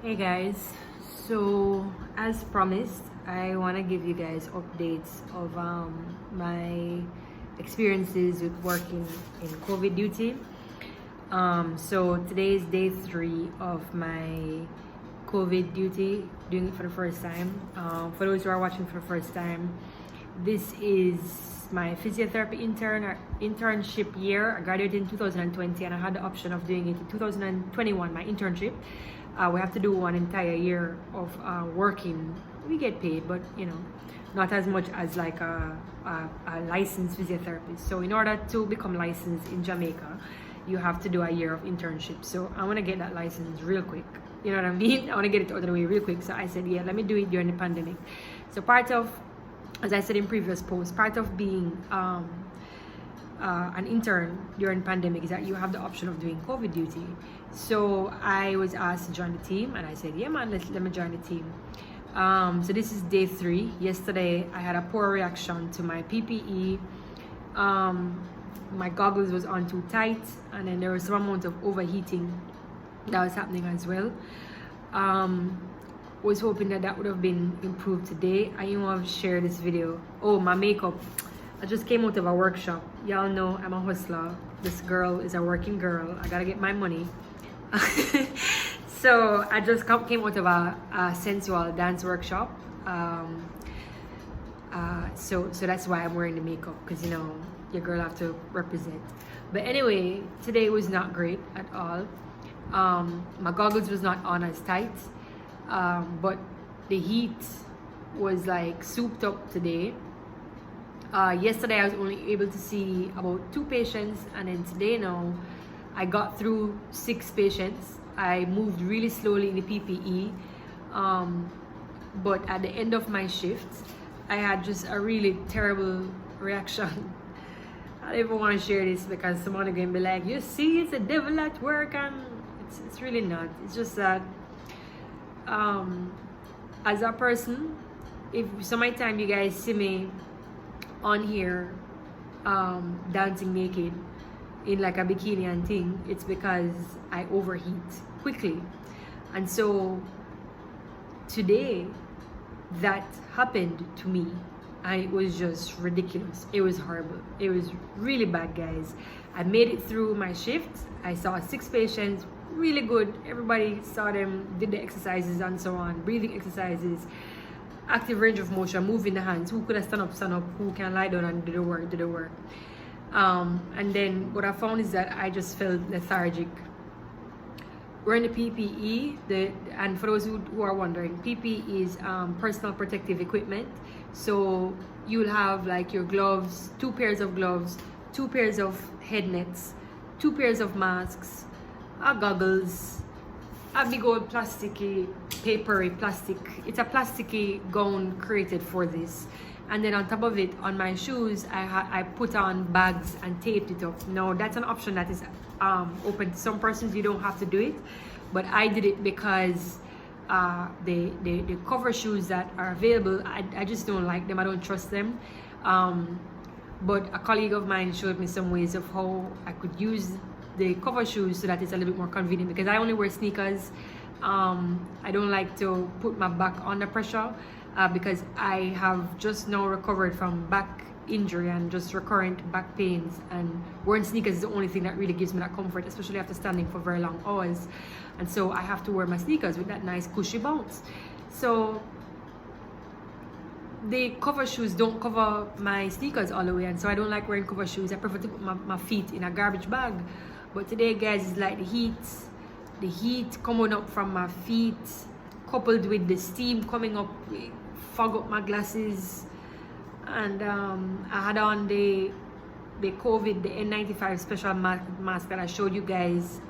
Hey guys, so as promised, I want to give you guys updates of my experiences with working in COVID duty. So today is day 3 of my COVID duty, doing it for the first time. For those who are watching for the first time, this is my physiotherapy internship year. I graduated in 2020 and I had the option of doing it in 2021, my internship. We have to do one entire year of working. We get paid, but not as much as like a licensed physiotherapist. So in order to become licensed in Jamaica, you have to do a year of internship. So I want to get that license real quick. You know what I mean? I want to get it out of the way real quick. So I said, yeah, let me do it during the pandemic. So part of, as I said in previous posts, part of being an intern during pandemic is that you have the option of doing COVID duty. So I was asked to join the team and I said, yeah man, let me join the team. So this is day 3. Yesterday I had a poor reaction to my PPE. My goggles was on too tight, and then there was some amount of overheating that was happening as well. Was hoping that would have been improved today. I even want to share this video. Oh, my makeup. I just came out of a workshop. Y'all know I'm a hustler. This girl is a working girl. I gotta get my money. So I just came out of a sensual dance workshop. So that's why I'm wearing the makeup, because your girl have to represent. But anyway, today was not great at all. My goggles was not on as tight, but the heat was like souped up today. Yesterday I was only able to see about 2 patients, and then today now I got through 6 patients. I moved really slowly in the PPE, but at the end of my shift I had just a really terrible reaction. I don't even want to share this because someone is going to be like, you see, it's a devil at work, and it's really not. It's just that as a person, if some of the time you guys see me on here dancing naked in like a bikini and thing, it's because I overheat quickly. And so today that happened to me, and it was just ridiculous. It was horrible. It was really bad, guys. I made it through my shift. I saw 6 patients, really good. Everybody saw them, did the exercises and so on, breathing exercises, active range of motion, moving the hands. Who could have stand up, who can lie down and do the work. And then what I found is that I just felt lethargic. Wearing the PPE, and for those who are wondering, PPE is personal protective equipment. So you'll have like your gloves, 2 pairs of gloves, 2 pairs of head nets, 2 pairs of masks, goggles, a big old plasticky, papery plastic. It's a plasticky gown created for this. And then on top of it, on my shoes, I put on bags and taped it up. Now that's an option that is open to some persons. You don't have to do it, but I did it because the cover shoes that are available, I just don't like them. I don't trust them. But a colleague of mine showed me some ways of how I could use the cover shoes so that it's a little bit more convenient, because I only wear sneakers. I don't like to put my back under pressure because I have just now recovered from back injury and just recurrent back pains, and wearing sneakers is the only thing that really gives me that comfort, especially after standing for very long hours. And so I have to wear my sneakers with that nice cushy bounce. So the cover shoes don't cover my sneakers all the way, and so I don't like wearing cover shoes. I prefer to put my feet in a garbage bag. But today, guys, it's like the heat coming up from my feet, coupled with the steam coming up, fog up my glasses. And I had on the COVID, the N95 special mask that I showed you guys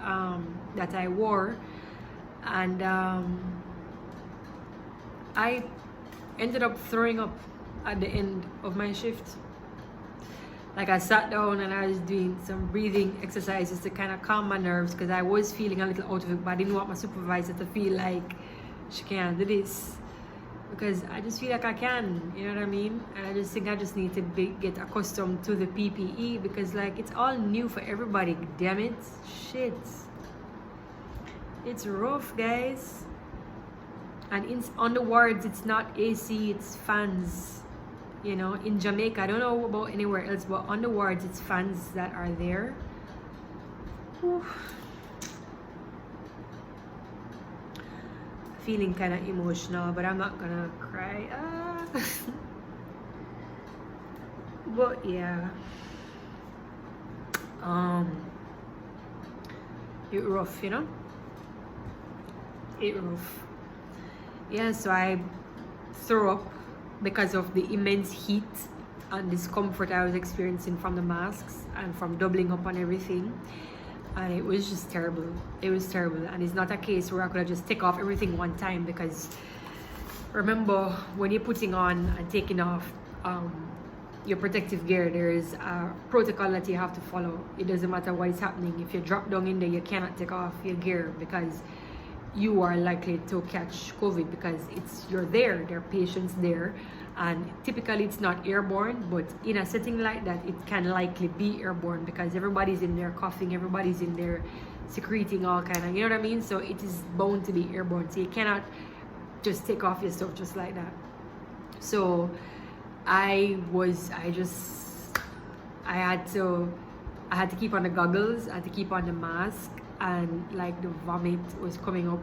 that I wore. And I ended up throwing up at the end of my shift. Like, I sat down and I was doing some breathing exercises to kind of calm my nerves, because I was feeling a little out of it, but I didn't want my supervisor to feel like she can't do this, because I just feel like I can, you know what I mean? And I just think I just need to get accustomed to the PPE, because like it's all new for everybody. Damn it, shit, it's rough, guys. And on the wards, it's not AC, it's fans. You know, in Jamaica, I don't know about anywhere else, but on the wards, it's fans that are there. Whew. Feeling kind of emotional, but I'm not gonna cry. But yeah, it rough, you know. It rough. Yeah, so I threw up because of the immense heat and discomfort I was experiencing from the masks and from doubling up on everything. And it was just terrible. It was terrible. And it's not a case where I could have just take off everything one time, because remember, when you're putting on and taking off your protective gear, there is a protocol that you have to follow. It doesn't matter what is happening. If you drop down in there, you cannot take off your gear, because you are likely to catch COVID, because you're there. There are patients there, and typically it's not airborne, but in a setting like that, it can likely be airborne, because everybody's in there coughing, everybody's in there secreting all kind of, you know what I mean? So it is bound to be airborne. So you cannot just take off your stuff just like that. So I had to keep on the goggles, I had to keep on the mask, and like the vomit was coming up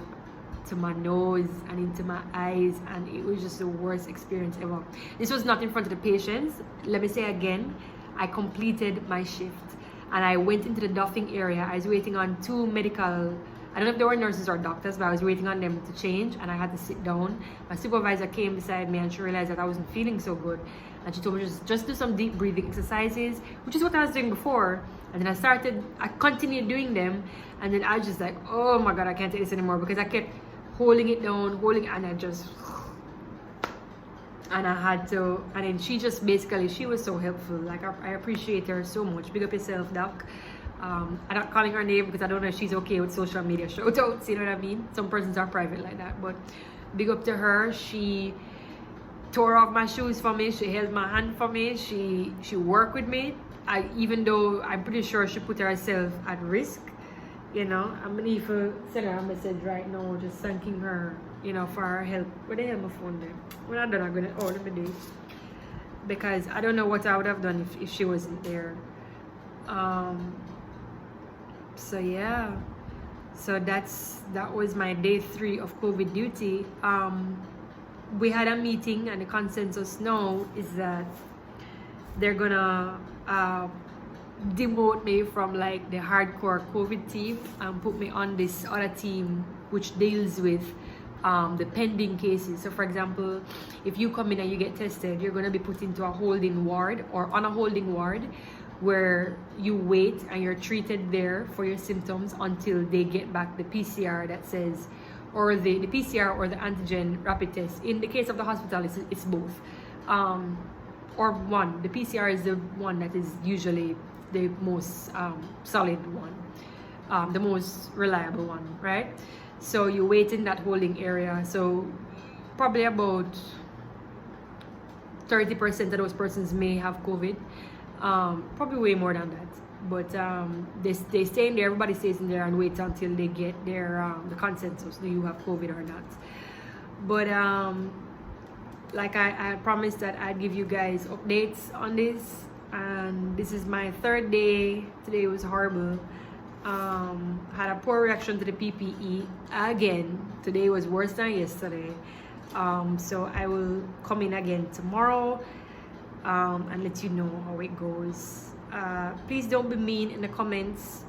to my nose and into my eyes, and it was just the worst experience ever. This was not in front of the patients. Let me say again, I completed my shift and I went into the doffing area. I was waiting on two medical, I don't know if they were nurses or doctors, but I was waiting on them to change, and I had to sit down. My supervisor came beside me and she realized that I wasn't feeling so good, and she told me just do some deep breathing exercises, which is what I was doing before. And then I continued doing them, and then I was just like, oh my god, I can't take this anymore, because I kept holding it down, and I had to, and then she just basically, she was so helpful. Like, I appreciate her so much. Big up yourself, doc. I'm not calling her name because I don't know if she's okay with social media shout outs, you know what I mean? Some persons are private like that, but big up to her. She tore off my shoes for me, she held my hand for me, she worked with me. Even though I'm pretty sure she put herself at risk, you know. I'm gonna even send her a message right now, just thanking her, you know, for her help. Where the hell my phone there? When I'm done, I'm gonna, let me do it, because I don't know what I would have done if she wasn't there. So yeah, so that was my day 3 of COVID duty. We had a meeting, and the consensus now is that they're gonna demote me from like the hardcore COVID team and put me on this other team which deals with the pending cases. So for example, if you come in and you get tested, you're going to be put into a holding ward, or on a holding ward, where you wait and you're treated there for your symptoms until they get back the PCR that says, or the PCR or the antigen rapid test. In the case of the hospital, it's both. Or one. The PCR is the one that is usually the most solid one, the most reliable one, right? So you wait in that holding area. So probably about 30% of those persons may have COVID. Probably way more than that. But they stay in there. Everybody stays in there and waits until they get their the consensus. Do you have COVID or not? But like I promised that I'd give you guys updates on this, and this is my 3rd day. Today was horrible. Had a poor reaction to the PPE again. Today was worse than yesterday. So I will come in again tomorrow and let you know how it goes. Please don't be mean in the comments.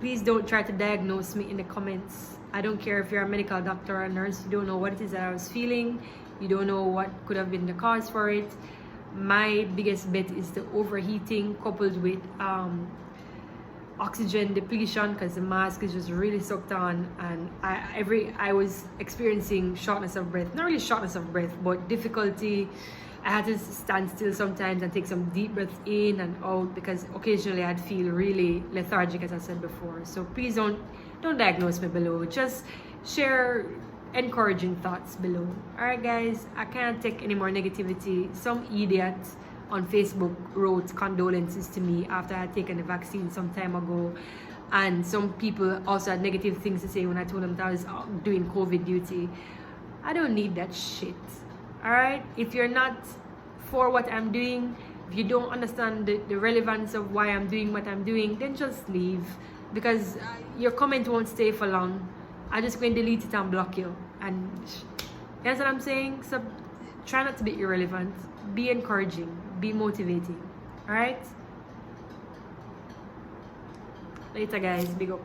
Please don't try to diagnose me in the comments. I don't care if you're a medical doctor or a nurse. You don't know what it is that I was feeling. You don't know what could have been the cause for it. My biggest bet is the overheating coupled with oxygen depletion, because the mask is just really sucked on, and I was experiencing shortness of breath. Not really shortness of breath, but difficulty. I had to stand still sometimes and take some deep breaths in and out, because occasionally I'd feel really lethargic, as I said before. So please don't diagnose me below. Just share encouraging thoughts below. Alright guys, I can't take any more negativity. Some idiot on Facebook wrote condolences to me after I had taken the vaccine some time ago, And some people also had negative things to say when I told them that I was doing COVID duty. I don't need that shit. Alright? If you're not for what I'm doing, if you don't understand the relevance of why I'm doing what I'm doing, then just leave. Because your comment won't stay for long. I'm just going to delete it and block you. And you understand what I'm saying? So try not to be irrelevant. Be encouraging. Be motivating. Alright? Later guys. Big up.